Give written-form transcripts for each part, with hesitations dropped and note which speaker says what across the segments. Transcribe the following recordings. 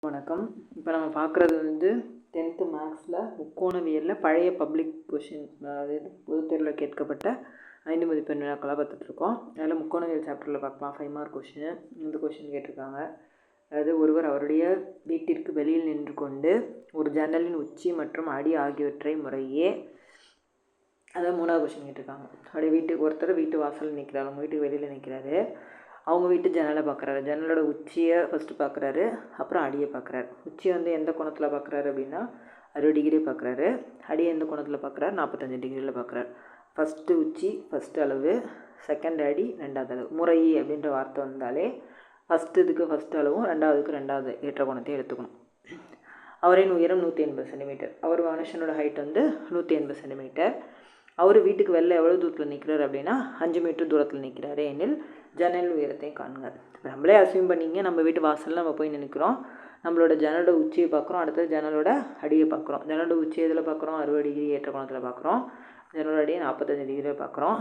Speaker 1: வணக்கம். இப்போ நம்ம பார்க்குறது வந்து 10th மேக்ஸில் முக்கோணவியலில் பழைய பப்ளிக் கொஷின், அதாவது பொதுத் தேர்வில் கேட்கப்பட்ட 5 மதிப்பெண் வினாக்களாக பார்த்துட்ருக்கோம். அதில் முக்கோணவியல் சாப்டரில் பார்க்கலாம். 5 மார்க் கொஷின். இந்த கொஷின் கேட்டிருக்காங்க. அதாவது ஒருவர் அவருடைய வீட்டிற்கு வெளியில் நின்று கொண்டு ஒரு ஜன்னலின் உச்சி மற்றும் அடி ஆகியவற்றை முறையே, அதாவது 3வது கொஷின் கேட்டிருக்காங்க. அப்படியே ஒருத்தர் வீட்டு வாசலில் நிற்கிறார், அவங்க வீட்டுக்கு வெளியில் நிற்கிறாரு. அவங்க வீட்டு ஜன்னலை பார்க்குறாரு. ஜன்னலோட உச்சியை ஃபஸ்ட்டு பார்க்குறாரு, அப்புறம் அடியை பார்க்குறாரு. உச்சியை வந்து எந்த கோணத்தில் பார்க்குறாரு அப்படின்னா 60 டிகிரி பார்க்குறாரு. அடியை எந்த கோணத்தில் பார்க்குறாரு? 45 டிகிரியில் பார்க்குறாரு. ஃபஸ்ட்டு உச்சி ஃபஸ்ட்டு அளவு, செகண்ட் அடி ரெண்டாவது அளவு. முறை அப்படின்ற வார்த்தை வந்தாலே ஃபஸ்ட்டு ஃபஸ்ட்டு அளவும் ரெண்டாவதுக்கு ஏற்ற கோணத்தையும் எடுத்துக்கணும். அவரின் உயரம் 180 சென்டிமீட்டர். அவர் மனுஷனோட ஹைட் வந்து 180 சென்டிமீட்டர். அவர் வீட்டுக்கு வெளில எவ்வளோ தூரத்தில் நிற்கிறார் அப்படின்னா 5 மீட்டர் தூரத்தில் நிற்கிறாரு எனில் ஜன்னல் உயரத்தையும் காணுங்க. நம்மளே அசியூம் பண்ணிங்க, நம்ம வீட்டு வாசலில் நம்ம போய் நிற்கிறோம். நம்மளோட ஜன்னலோட உச்சியை பார்க்குறோம், அடுத்தது ஜன்னலோட அடியை பார்க்குறோம். ஜன்னலோட உச்சி எதில் பார்க்குறோம்? 60 டிகிரி ஏற்ற கோணத்தில் பார்க்குறோம். ஜன்னலோட அடியை 45 டிகிரியில் பார்க்குறோம்.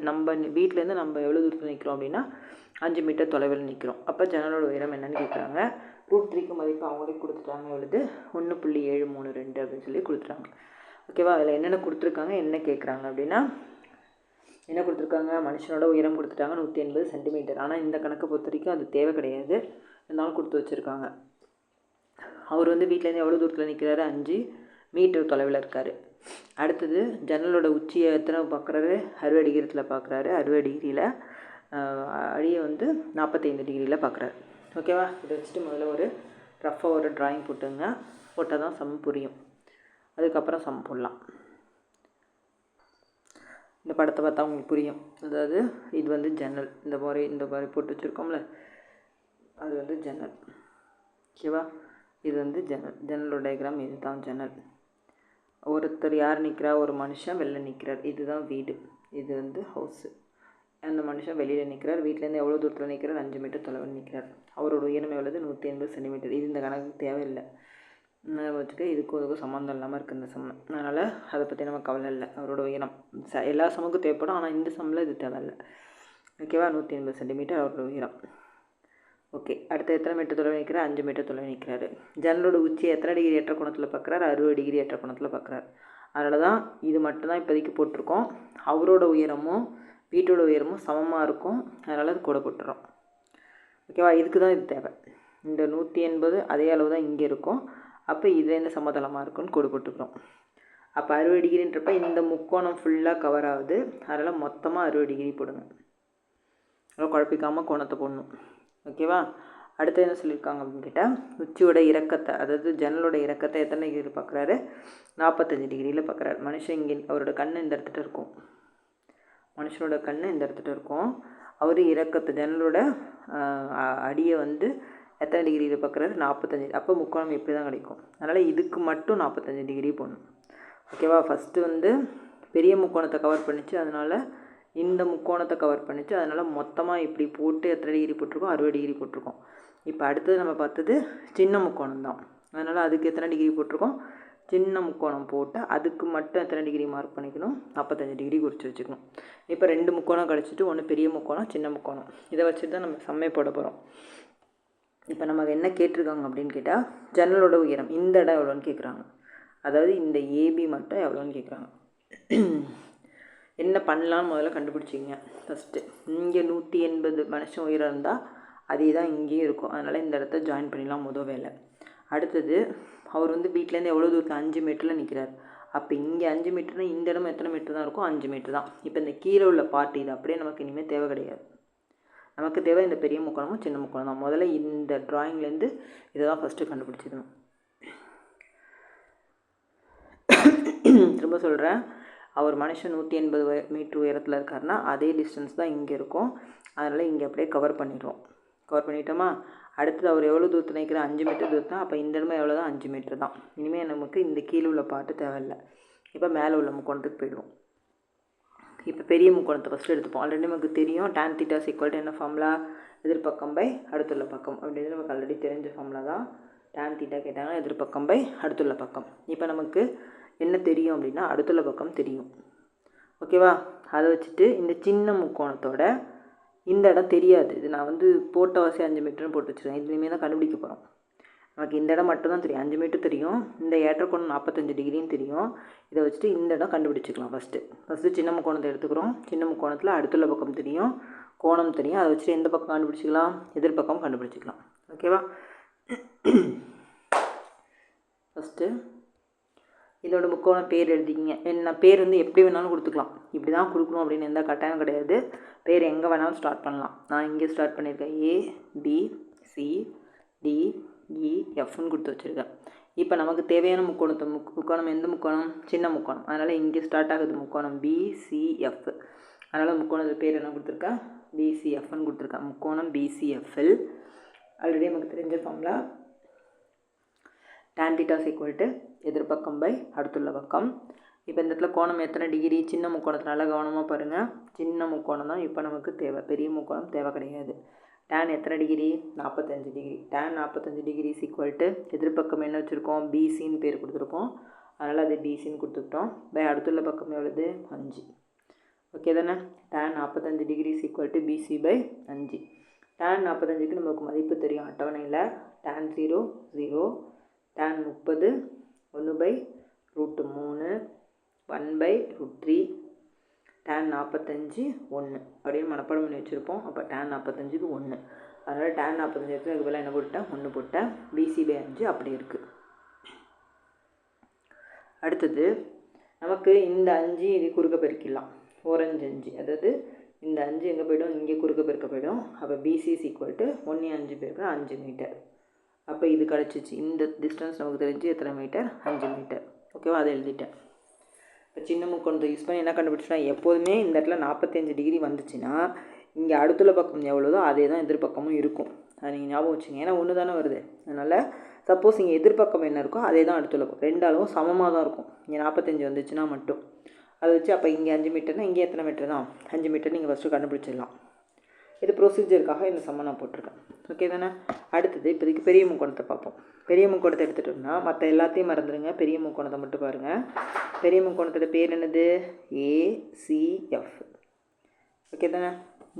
Speaker 1: நம்ம வீட்டிலேருந்து நம்ம எவ்வளோ தூரத்தில் நிற்கிறோம் அப்படின்னா 5 மீட்டர் தொலைவில் நிற்கிறோம். அப்போ ஜன்னலோட உயரம் என்னென்னு கேட்குறாங்க. √3க்கு மதிப்பு அவங்களே கொடுத்துட்டாங்க. எவ்வளவு? 1.732 அப்படின்னு சொல்லி கொடுத்துட்டாங்க. ஓகேவா? அதில் என்னென்ன கொடுத்துருக்காங்க, என்ன கேட்குறாங்க அப்படின்னா, என்ன கொடுத்துருக்காங்க? மனுஷனோட உயரம் கொடுத்துட்டாங்க 180 சென்டிமீட்டர். ஆனால் இந்த கணக்கை பொறுத்த வரைக்கும் அது தேவை கிடையாது, இருந்தாலும் கொடுத்து வச்சுருக்காங்க. அவர் வந்து வீட்டிலேருந்து எவ்வளோ தூரத்தில் நிற்கிறாரு? 5 மீட்டர் தொலைவில் இருக்கார். அடுத்தது ஜன்னலோட உச்சியை எத்தனை பார்க்குறாரு? 60 டிகிரியில் பார்க்குறாரு. 60 டிகிரியில் அடியை வந்து 45 டிகிரியில் பார்க்குறாரு. ஓகேவா? இதை வச்சுட்டு முதல்ல ஒரு ரஃபாக ஒரு ட்ராயிங் போட்டுங்க. போட்டால் தான் சம் புரியும். அதுக்கப்புறம் சம் போடலாம். இந்த படத்தை பார்த்தா உங்களுக்கு புரியும். அதாவது இது வந்து ஜன்னல், இந்த மாதிரி போட்டு வச்சுருக்கோம்ல, அது வந்து ஜன்னல். ஓகேவா? இது வந்து ஜன்னலோட டயக்ராம். இது தான் ஜன்னல். ஒருத்தர் யார் நிற்கிறா? ஒரு மனுஷன் வெளில நிற்கிறார். இதுதான் வீடு, இது வந்து ஹவுஸு. அந்த மனுஷன் வெளியில் நிற்கிறார். வீட்டிலேருந்து எவ்வளோ தூரத்தில் நிற்கிறார்? 5 மீட்டர் தொலைவில் நிற்கிறார். அவரோட உயரம் எவ்வளவு? 180 சென்டிமீட்டர். இது இந்த கணக்கு தேவையில்லை வச்சுக்க. இதுக்கும் சம்மந்தம் இல்லாமல் இருக்குது இந்த சம்ம. அதனால் அதை பற்றி நம்ம கவலை இல்லை. அவரோட உயரம் எல்லா சமக்கும் தேவைப்படும், ஆனால் இந்த சம்மில் இது தேவையில்லை. ஓகேவா? 180 சென்டிமீட்டர் அவரோட உயரம். ஓகே. அடுத்து எத்தனை மீட்டர் தொலைவில் நிற்கிறார்? 5 மீட்டர் தொலைவில் நிற்கிறாரு. ஜன்னலோட உச்சி எத்தனை டிகிரி ஏற்ற கோணத்தில் பார்க்குறாரு? 60 டிகிரி ஏற்ற கோணத்தில் பார்க்குறாரு. அதனால தான் இது மட்டும்தான் இப்போதைக்கு போட்டிருக்கோம். அவரோட உயரமும் வீட்டோட உயரமும் சமமாக இருக்கும், அதனால் அது கூட போட்டுறோம். ஓகேவா? இதுக்கு தான் இது தேவை. இந்த 180 அதே அளவு தான் இங்கே இருக்கும். அப்போ இது என்ன சமதளமாக இருக்குன்னு கோடு போட்டுக்கிறோம். அப்போ 60 டிகிரின்றப்ப இந்த முக்கோணம் ஃபுல்லாக கவர் ஆகுது. அதனால் மொத்தமாக 60 டிகிரி போடுங்க. அதனால் குழப்பிக்காமல் கோணத்தை போடணும். ஓகேவா? அடுத்து என்ன சொல்லியிருக்காங்க அப்படின்னு கேட்டால், உச்சியோட இறக்கத்தை, அதாவது ஜன்னலோட இறக்கத்தை எத்தனை டிகிரி பார்க்குறாரு? 45 டிகிரியில் பார்க்குறாரு. மனுஷன் இங்கே, அவரோட கண் இந்த இடத்துல இருக்கும். மனுஷனோட கண் இந்த இடத்துல இருக்கும். அவர் இறக்கத்தை, ஜன்னலோட அடியை வந்து எத்தனை டிகிரியில் பார்க்குறாரு? 45. அப்போ முக்கோணம் எப்படி தான் கிடைக்கும்? அதனால் இதுக்கு மட்டும் 45 டிகிரி போடணும். ஓகேவா? ஃபஸ்ட்டு வந்து பெரிய முக்கோணத்தை கவர் பண்ணிச்சு, அதனால் இந்த முக்கோணத்தை கவர் பண்ணிச்சு. அதனால் மொத்தமாக இப்படி போட்டு எத்தனை டிகிரி போட்டிருக்கோம்? 60 டிகிரி போட்டிருக்கோம். இப்போ அடுத்தது நம்ம பார்த்தது சின்ன முக்கோணம் தான். அதனால் அதுக்கு எத்தனை டிகிரி போட்டிருக்கோம்? சின்ன முக்கோணம் போட்டு அதுக்கு மட்டும் எத்தனை டிகிரி மார்க் பண்ணிக்கணும்? 45 டிகிரி குறித்து வச்சுக்கணும். இப்போ 2 முக்கோணம் கிடச்சிட்டு, ஒன்று பெரிய முக்கோணம், சின்ன முக்கோணம். இதை வச்சுட்டு தான் நம்ம சம்மே போட போகிறோம். இப்போ நமக்கு என்ன கேட்டிருக்காங்க அப்படின்னு கேட்டால், ஜன்னலோட உயரம் இந்த இடம் எவ்வளோன்னு கேட்குறாங்க. அதாவது இந்த ஏபி மட்டும் எவ்வளோன்னு கேட்குறாங்க. என்ன பண்ணலான்னு முதல்ல கண்டுபிடிச்சிங்க. ஃபஸ்ட்டு இங்கே 180 மனுஷன் உயரம் இருந்தால் அதே தான் இங்கேயும் இருக்கும். அதனால் இந்த இடத்த ஜாயின் பண்ணிடலாம் முதல் வேலை. அடுத்தது அவர் வந்து வீட்டிலேருந்து எவ்வளோ தூரத்தில்? 5 மீட்டரில் நிற்கிறார். அப்போ இங்கே 5 மீட்டர்னால் இந்த இடம் எத்தனை மீட்டர் தான் இருக்கும்? 5 மீட்டர் தான். இப்போ இந்த கீழே உள்ள பார்ட் இது அப்படியே நமக்கு இனிமேல் தேவை கிடையாது. நமக்கு தேவை இந்த பெரிய முக்கோணமும் சின்ன முக்கோணம் தான். முதல்ல இந்த ட்ராயிங்லேருந்து இதை தான் ஃபஸ்ட்டு கண்டுபிடிச்சிக்கணும். திரும்ப சொல்கிறேன், அவர் மனுஷன் 180 மீட்டர் உயரத்தில் இருக்காருன்னா அதே டிஸ்டன்ஸ் தான் இங்கே இருக்கும். அதனால் இங்கே அப்படியே கவர் பண்ணிட்டோமா? அடுத்தது அவர் எவ்வளோ தூரத்தில் நிற்கிற? 5 மீட்டர் தூரத்தான். அப்போ இந்த இடமே எவ்வளோ தான்? 5 மீட்டர் தான். இனிமேல் நமக்கு இந்த கீழே உள்ள பாட்டு தேவையில்லை. இப்போ மேலே உள்ள முக்கோணத்துக்கு போயிடுவோம். இப்போ பெரிய முக்கோணத்தை ஃபஸ்ட்டு எடுத்துப்போம். ஆல்ரெடி நமக்கு தெரியும், tan θ = என்ன ஃபார்முலா? எதிர்பக்கம் பை அடுத்துள்ள பக்கம் அப்படின்றது நமக்கு ஆல்ரெடி தெரிஞ்ச ஃபார்முலா தான். tan θ கேட்டாங்கன்னா எதிர்பக்கம் பை அடுத்துள்ள பக்கம். இப்போ நமக்கு என்ன தெரியும் அப்படின்னா அடுத்துள்ள பக்கம் தெரியும். ஓகேவா? அதை வச்சுட்டு இந்த சின்ன முக்கோணத்தோட இந்த இடம் தெரியாது. இது நான் வந்து போட்ட வாசி 5 மீட்டர்னு போட்டு வச்சுருக்கேன். இதுலேயுமே தான் கண்டுபிடிக்க போகிறோம். நமக்கு இந்த இடம் மட்டும் தான் தெரியும், 5 மீட்டர் தெரியும். இந்த ஏற்றக்கோணம் 45 டிகிரின்னு தெரியும். இதை வச்சுட்டு இந்த இடம் கண்டுபிடிச்சிக்கலாம். ஃபஸ்ட்டு சின்ன முக்கோணத்தை எடுத்துக்கிறோம். சின்ன முக்கோணத்தில் அடுத்துள்ள பக்கம் தெரியும், கோணம் தெரியும். அதை வச்சுட்டு எந்த பக்கம் கண்டுபிடிச்சிக்கலாம், எதிர்பக்கம் கண்டுபிடிச்சிக்கலாம். ஓகேவா? ஃபஸ்ட்டு இதோட முக்கோணம் பேர் எழுதிக்கிங்க. என்ன பேர் வந்து எப்படி வேணாலும் கொடுத்துக்கலாம், இப்படி தான் கொடுக்கணும் அப்படின்னு எந்த கட்டாயம் கிடையாது. பேர் எங்கே வேணாலும் ஸ்டார்ட் பண்ணலாம். நான் இங்கே ஸ்டார்ட் பண்ணியிருக்கேன், ABCDEFன்னு கொடுத்து வச்சுருக்கேன். இப்போ நமக்கு தேவையான முக்கோணம் எந்த முக்கோணம், சின்ன முக்கோணம். அதனால் இங்கே ஸ்டார்ட் ஆகுது முக்கோணம் BCF. அதனால் முக்கோணத்து பேர் என்ன கொடுத்துருக்கேன், BCFன்னு கொடுத்துருக்கேன். முக்கோணம் BCFல் ஆல்ரெடி நமக்கு தெரிஞ்ச ஃபார்முலா tan θ = எதிர்பக்கம் பை அடுத்துள்ள பக்கம். இப்போ இந்த இடத்துல கோணம் எத்தனை டிகிரி, சின்ன முக்கோணத்தை நல்லா கவனமாக பாருங்கள். சின்ன முக்கோணம் தான் இப்போ நமக்கு தேவை, பெரிய முக்கோணம் தேவை கிடையாது. tan எத்தனை டிகிரி, 45 டிகிரி. tan 45 டிகிரி = எதிர்பக்கம் என்ன வச்சுருக்கோம், BCன்னு பேர் கொடுத்துருக்கோம். அதனால் அது BCன்னு கொடுத்துக்கிட்டோம். பை அடுத்துள்ள பக்கம் எவ்வளவு, 5. ஓகே தானே? tan 45 degree = BC/5. tan 45க்கு நமக்கு மதிப்பு தெரியும் அட்டவணையில். tan 0 0, tan 30 1/√3, 1/√3, tan 45 1 அப்படின்னு மனப்பாடம் பண்ணி வச்சுருப்போம். அப்போ tan 45க்கு 1. அதனால் tan 45 அதுக்கு பதிலாக என்ன போட்டேன், 1 போட்டேன். BC/5 அப்படி இருக்குது. அடுத்தது நமக்கு இந்த 5 இது குறுக்க பெருக்கிடலாம். ஓரஞ்சு 5, அதாவது இந்த 5 எங்கே போய்டும், இங்கே குறுக்க பெருக்க போய்டும். அப்போ BC = 1 5 பெருக்கினா 5 மீட்டர். அப்போ இது கிடச்சிச்சு. இந்த டிஸ்டன்ஸ் நமக்கு தெரிஞ்சு எத்தனை மீட்டர், 5 மீட்டர். ஓகேவா? அதை எழுதிட்டேன். இப்போ சின்ன முக்கோணத்தை யூஸ் பண்ணி என்ன கண்டுபிடிச்சினா, எப்போதுமே இந்த இடத்துல 45 டிகிரி வந்துச்சுன்னா இங்கே அடுத்துள்ள பக்கம் எவ்வளோதோ அதே தான் எதிர்பக்கமும் இருக்கும். அதை நீங்கள் ஞாபகம் வச்சுங்க. ஏன்னா ஒன்று தானே வருது. அதனால் சப்போஸ் இங்கே எதிர்பக்கம் என்ன இருக்கோ அதே தான் அடுத்துள்ள பக்கம். ரெண்டு அளவும் சமமாக தான் இருக்கும். இங்கே 45 வந்துச்சுன்னா மட்டும் அதை வச்சு அப்போ இங்கே 5 மீட்டர்னால் இங்கே எத்தனை மீட்டர் தான், 5 மீட்டர் நீங்கள் ஃபஸ்ட்டு கண்டுபிடிச்சிடலாம். இது ப்ரொசீஜருக்காக இந்த சம்ம நான் போட்டிருக்கேன். ஓகே தானே? அடுத்தது இப்போதைக்கு பெரிய முக்கோணத்தை பார்ப்போம். பெரிய முக்கோணத்தை எடுத்துகிட்டோம்னா மற்ற எல்லாத்தையும் மறந்துடுங்க, பெரிய முக்கோணத்தை மட்டும் பாருங்கள். பெரிய முக்கோணத்தோட பேர் என்னது, ACF. ஓகே தானே?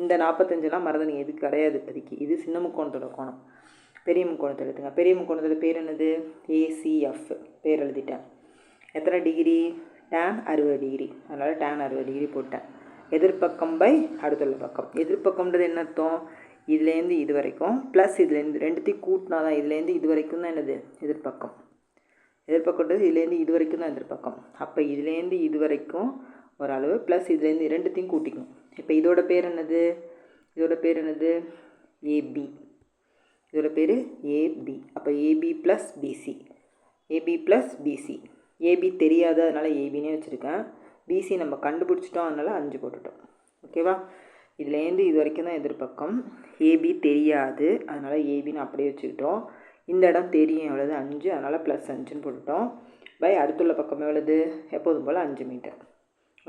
Speaker 1: இந்த 45லாம் மறந்துடுங்க, இது கிடையாது இப்போதைக்கு. இது சின்ன முக்கோணத்தோட கோணம். பெரிய முக்கோணத்தை எடுத்துங்க. பெரிய முக்கோணத்தோட பேர் என்னது, ACF. பேர் எழுதிட்டேன். எத்தனை டிகிரி, tan 60 டிகிரி. அதனால் tan 60 டிகிரி போட்டேன். எதிர்பக்கம் பை அடுத்துள்ள பக்கம். எதிர்பக்கம்ன்றது என்ன அர்த்தம், இதுலேருந்து இது வரைக்கும் ப்ளஸ் இதுலேருந்து ரெண்டுத்தையும் கூட்டினா தான் இதுலேருந்து இது வரைக்கும் தான் என்னது எதிர்பக்கம். எதிர்பக்கம்ன்றது இதுலேருந்து இது வரைக்கும் தான் எதிர்பக்கம். அப்போ இதுலேருந்து இது வரைக்கும் ஒரு அளவு ப்ளஸ் இதுலேருந்து ரெண்டுத்தையும் கூட்டிக்கணும். இப்போ இதோட பேர் என்னது, AB. இதோட பேர் AB. அப்போ AB + BC. AB தெரியாது, அதனால் ABனே வச்சுருக்கேன். BC நம்ம கண்டுபிடிச்சிட்டோம், அதனால் 5 போட்டுட்டோம். ஓகேவா? இதுலேருந்து இது வரைக்கும் தான் எதிர்பக்கம். AB தெரியாது, அதனால் ABன்னு அப்படியே வச்சுக்கிட்டோம். இந்த இடம் தெரியும் எவ்வளவு, 5. அதனால் +5ன்னு போட்டுட்டோம். பை அடுத்துள்ள பக்கம் எவ்வளவு, எப்போதும் போல் 5 மீட்டர்.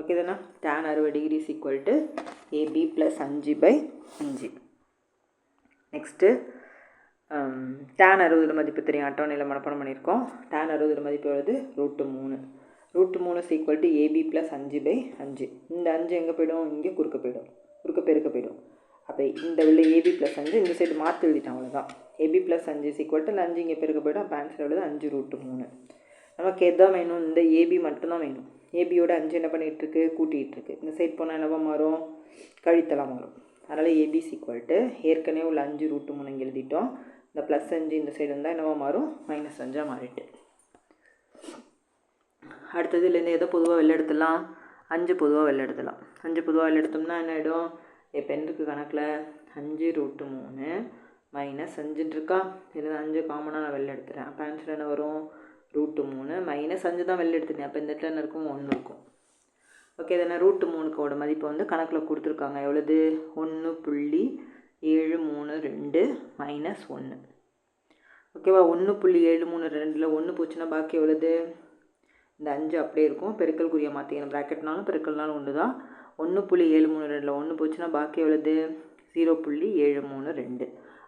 Speaker 1: ஓகே தானே? tan 60 degree = AB + 5/5. Next tan 60 மதிப்பு தெரியும், அட்டவணையில் மனப்பாடம் பண்ணியிருக்கோம். tan 60 மதிப்பு எவ்வளவு, √3. √3 = AB + 5/5. இந்த 5 எங்கே போய்டும், இங்கே குறுக்க பெருக்க போய்டும். அப்போ இந்த உள்ள AB + 5 இந்த சைடு மாற்றி எழுதிட்டான், அவ்வளோதான். AB + 5 = இந்த 5 இங்கே பெருக்க போய்டும். அப்போ ஆன்சர் எவ்வளவு, 5√3. நமக்கு எதான் வேணும், இந்த AB மட்டும்தான் வேணும். ABயோட 5 என்ன பண்ணிகிட்ருக்கு, கூட்டிகிட்டு இருக்கு. இந்த சைட் போனால் என்னவா மாறும், கழித்தலாக மாறும். அதனால் AB = ஏற்கனவே உள்ள 5√3 இங்கே எழுதிட்டோம். இந்த +5 இந்த சைடு இருந்தால் என்னவா மாறும், -5ஆக மாறிட்டு. அடுத்தது இதுலேருந்து எதை பொதுவாக வெளில எடுத்துடலாம், 5 பொதுவாக வெளில எடுத்துடலாம். 5 பொதுவாக வெளில எடுத்தோம்னா என்ன ஆகிடும், இப்போ பெண்ணுக்கு கணக்கில் 5√3 -5 இருக்கா. இதில் 5 காமனாக நான் வெளில எடுத்துகிறேன். அப்போ ஆன்சர் என்ன வரும், √3 -5 தான் வெளில எடுத்துட்டேன். அப்போ இந்த இடத்துல என்ன இருக்கும், 1 இருக்கும். ஓகே தானே? √3க்கோட மதிப்பை வந்து கணக்கில் கொடுத்துருக்காங்க. எவ்வளவு, 1.732 -1. ஓகேவா? 1.732 1 போச்சுன்னா பாக்கி எவ்வளவு, இந்த 5 அப்படியே இருக்கும். பெருக்கல்குரிய மாற்றிக்கணும், ப்ராக்கெட்னாலும் பெருக்கல்னாலும் ஒன்று தான். 1.732 1 போச்சுன்னா பாக்கி எவ்வளவு, 0.732.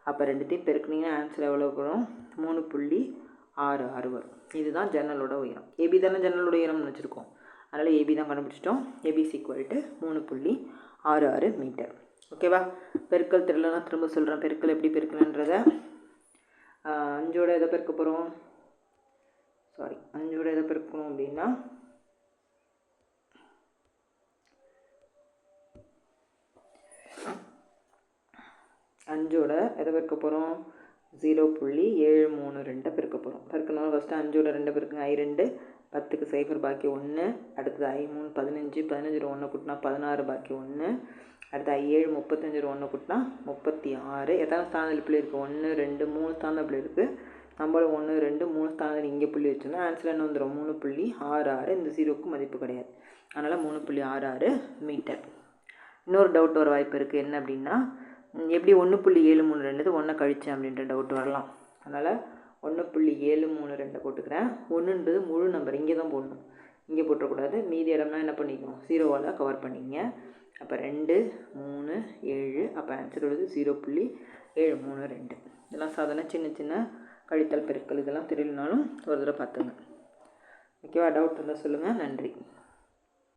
Speaker 1: அப்போ ரெண்டுத்தையும் பெருக்குனிங்கன்னா ஆன்சர் எவ்வளோ வரும், 3.66 வரும். இதுதான் ஜன்னலோட உயரம். AB தானே ஜன்னலோட உயரம்னு வச்சுருக்கோம். அதனால் AB தான் கண்டுபிடிச்சிட்டோம். AB = 3.66 metre. ஓகேவா? பெருக்கல் தெரியலனா திரும்ப சொல்கிறேன், பெருக்கல் எப்படி பெருக்கணுன்றதை. 5ஓட எதை பெருக்க போகிறோம், 5ஓட எதை பெருக்கணும் அப்படின்னா 5ஓட எதை பெருக்க போகிறோம், 0.732 பெருக்க போகிறோம். பெருக்கணும் ஃபஸ்ட்டு 5ஓட 2 பெருக்குங்க, I2 10க்கு 0 பாக்கி 1, அடுத்தது I3 15, 15 1 கூட்டினா 16 பாக்கி 1, அடுத்து I7 35 1 கூட்டினா 36. எத்தனை ஸ்தானத்தில் புள்ளி இருக்குது, 1 2 3 ஸ்தானத்தில் புள்ளி இருக்குது. நம்மளும் 1 2 3 ஸ்தானத்தில் இங்கே புள்ளி வச்சோம்னா ஆன்சர் என்ன வந்துடும், 3.66. இந்த 0க்கு மதிப்பு கிடையாது, அதனால் 3.66 மீட்டர். இன்னொரு டவுட் வர வாய்ப்பு இருக்குது, என்ன அப்படின்னா எப்படி 1.732 1 கழிச்சேன் அப்படின்ற டவுட் வரலாம். அதனால் 1.732 போட்டுக்கிறேன். 1ன்றது முழு நம்பர், இங்கே தான் போடணும், இங்கே போட்டக்கூடாது. மீதி இடம்னா என்ன பண்ணிக்கணும், 0வால் கவர் பண்ணிங்க. அப்போ 2 3 7, அப்போ ஆன்சர் வருது 0.732. இதெல்லாம் சாதாரண சின்ன சின்ன கழித்தல் பெருக்கல், இதெல்லாம் தெரியலனாலும் ஒரு தடவை பார்த்துங்க. ஓகேவா? டவுட் இருந்தால் சொல்லுங்கள். நன்றி.